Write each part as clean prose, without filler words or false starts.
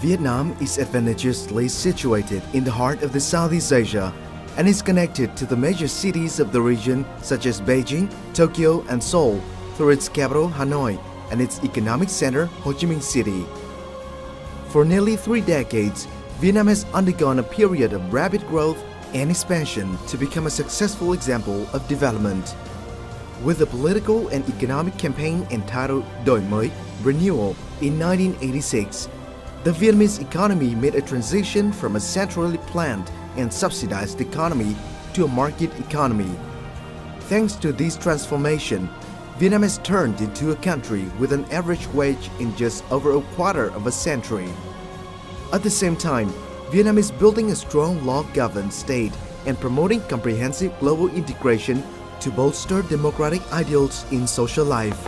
Vietnam is advantageously situated in the heart of the Southeast Asia and is connected to the major cities of the region such as Beijing, Tokyo and Seoul through its capital Hanoi and its economic center Ho Chi Minh City. For nearly 3 decades, Vietnam has undergone a period of rapid growth and expansion to become a successful example of development. With a political and economic campaign entitled Đổi mới, Renewal in 1986, the Vietnamese economy made a transition from a centrally planned and subsidized economy to a market economy. Thanks to this transformation, Vietnam has turned into a country with an average wage in just over a quarter of a century. At the same time, Vietnam is building a strong law-governed state and promoting comprehensive global integration to bolster democratic ideals in social life.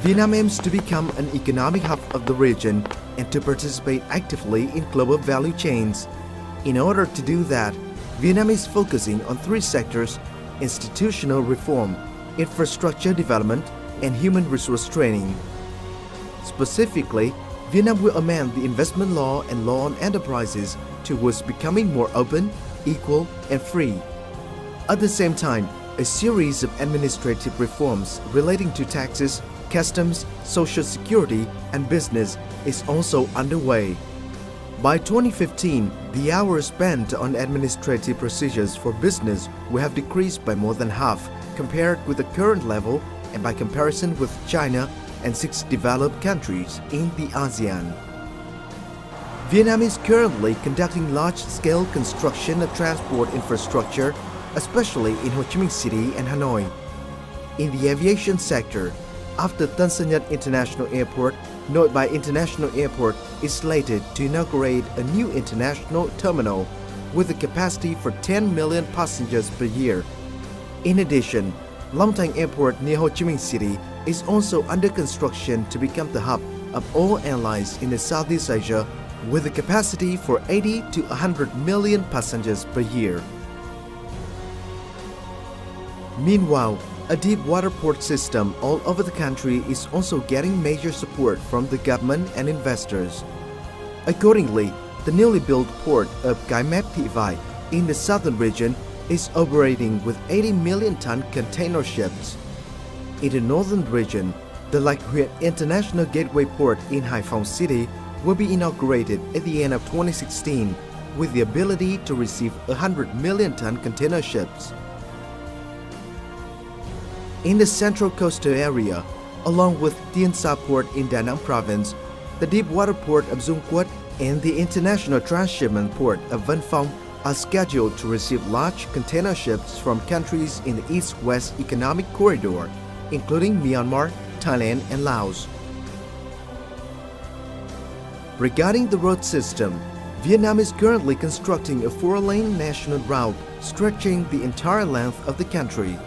Vietnam aims to become an economic hub of the region and to participate actively in global value chains. In order to do that, Vietnam is focusing on 3 sectors: institutional reform, infrastructure development, and human resource training. Specifically, Vietnam will amend the investment law and law on enterprises towards becoming more open, equal, and free. At the same time, a series of administrative reforms relating to taxes, customs, social security, and business is also underway. By 2015, the hours spent on administrative procedures for business will have decreased by more than half compared with the current level and by comparison with China and 6 developed countries in the ASEAN. Vietnam is currently conducting large-scale construction of transport infrastructure, especially in Ho Chi Minh City and Hanoi. In the aviation sector, after Tân Sơn Nhất International Airport, Nội Bài International Airport is slated to inaugurate a new international terminal with a capacity for 10 million passengers per year. In addition, Long Thanh Airport near Ho Chi Minh City is also under construction to become the hub of all airlines in the Southeast Asia with a capacity for 80 to 100 million passengers per year. Meanwhile, a deep water port system all over the country is also getting major support from the government and investors. Accordingly, the newly built port of Cái Mép Thị Vải in the southern region is operating with 80 million ton container ships. In the northern region, the Lạch Huyện International Gateway Port in Hải Phòng City will be inaugurated at the end of 2016 with the ability to receive 100 million ton container ships. In the central coastal area, along with Tiên Sa Port in Da Nang Province, the deep water port of Dung Quất and the international transshipment port of Vân Phong are scheduled to receive large container ships from countries in the East-West Economic Corridor, including Myanmar, Thailand, and Laos. Regarding the road system, Vietnam is currently constructing a 4-lane national route stretching the entire length of the country.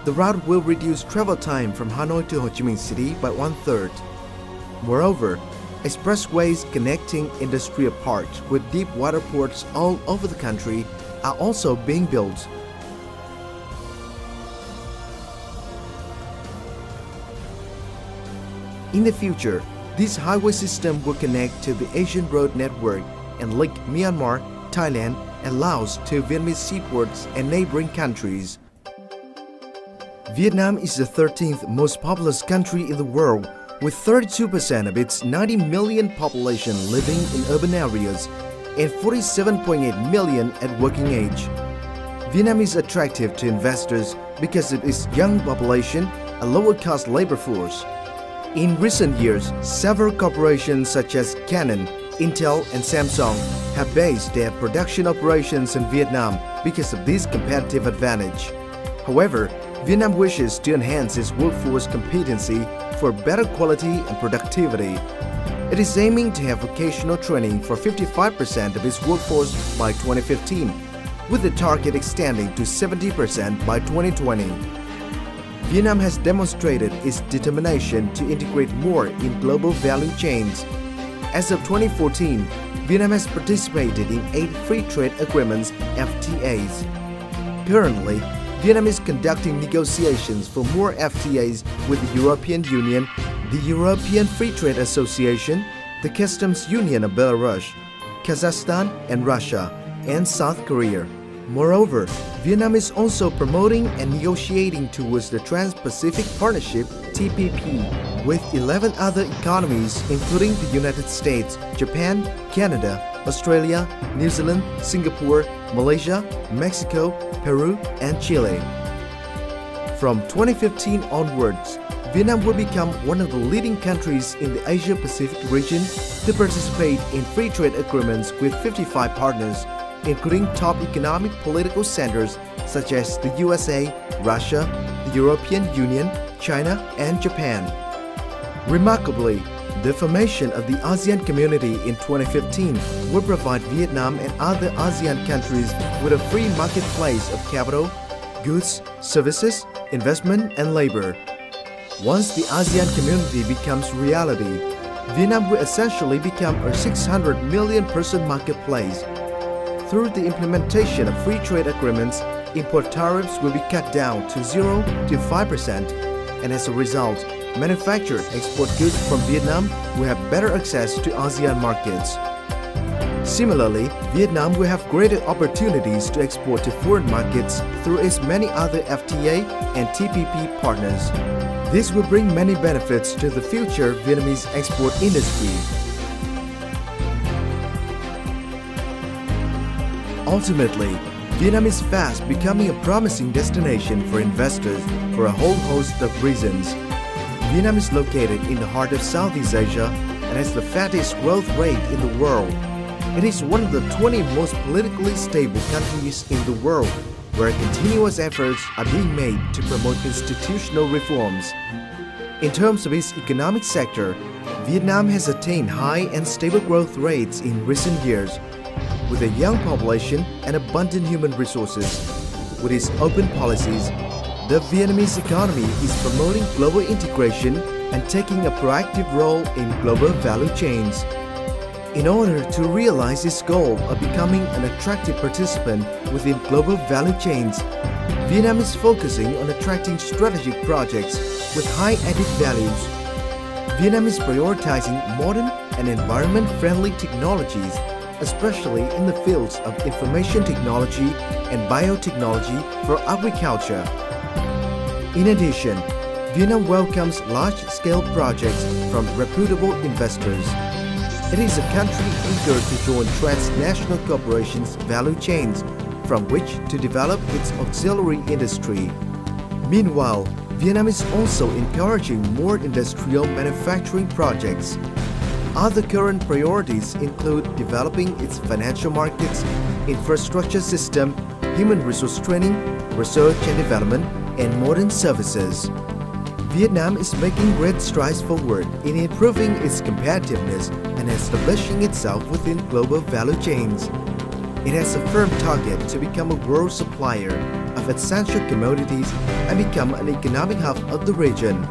The route will reduce travel time from Hanoi to Ho Chi Minh City by 1/3. Moreover, expressways connecting industrial parks with deep water ports all over the country are also being built. In the future, this highway system will connect to the Asian Road Network and link Myanmar, Thailand, and Laos to Vietnamese seaports and neighboring countries. Vietnam is the 13th most populous country in the world, with 32% of its 90 million population living in urban areas and 47.8 million at working age. Vietnam is attractive to investors because of its young population and lower-cost labor force. In recent years, several corporations such as Canon, Intel, and Samsung have based their production operations in Vietnam because of this competitive advantage. However, Vietnam wishes to enhance its workforce competency for better quality and productivity. It is aiming to have vocational training for 55% of its workforce by 2015, with the target extending to 70% by 2020. Vietnam has demonstrated its determination to integrate more in global value chains. As of 2014, Vietnam has participated in 8 free trade agreements (FTAs). Currently, Vietnam is conducting negotiations for more FTAs with the European Union, the European Free Trade Association, the Customs Union of Belarus, Kazakhstan and Russia, and South Korea. Moreover, Vietnam is also promoting and negotiating towards the Trans-Pacific Partnership (TPP) with 11 other economies including the United States, Japan, Canada, Australia, New Zealand, Singapore, Malaysia, Mexico, Peru, and Chile. From 2015 onwards, Vietnam will become one of the leading countries in the Asia-Pacific region to participate in free trade agreements with 55 partners, including top economic political centers such as the USA, Russia, the European Union, China, and Japan. Remarkably, the formation of the ASEAN community in 2015 will provide Vietnam and other ASEAN countries with a free marketplace of capital, goods, services, investment, and labor. Once the ASEAN community becomes reality, Vietnam will essentially become a 600 million person marketplace. Through the implementation of free trade agreements, import tariffs will be cut down to 0 to 5%, and as a result, manufactured export goods from Vietnam will have better access to ASEAN markets. Similarly, Vietnam will have greater opportunities to export to foreign markets through its many other FTA and TPP partners. This will bring many benefits to the future Vietnamese export industry. Ultimately, Vietnam is fast becoming a promising destination for investors for a whole host of reasons. Vietnam is located in the heart of Southeast Asia and has the fastest growth rate in the world. It is one of the 20 most politically stable countries in the world, where continuous efforts are being made to promote institutional reforms. In terms of its economic sector, Vietnam has attained high and stable growth rates in recent years. With a young population and abundant human resources, with its open policies, the Vietnamese economy is promoting global integration and taking a proactive role in global value chains. In order to realize its goal of becoming an attractive participant within global value chains, Vietnam is focusing on attracting strategic projects with high added values. Vietnam is prioritizing modern and environment-friendly technologies, especially in the fields of information technology and biotechnology for agriculture. In addition, Vietnam welcomes large-scale projects from reputable investors. It is a country eager to join transnational corporations' value chains from which to develop its auxiliary industry. Meanwhile, Vietnam is also encouraging more industrial manufacturing projects. Other current priorities include developing its financial markets, infrastructure system, human resource training, research and development, and modern services. Vietnam is making great strides forward in improving its competitiveness and establishing itself within global value chains. It has a firm target to become a world supplier of essential commodities and become an economic hub of the region.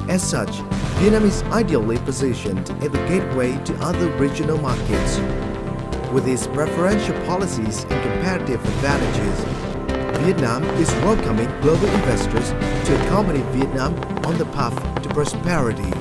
As such, Vietnam is ideally positioned as the gateway to other regional markets. With its preferential policies and competitive advantages, Vietnam is welcoming global investors to accompany Vietnam on the path to prosperity.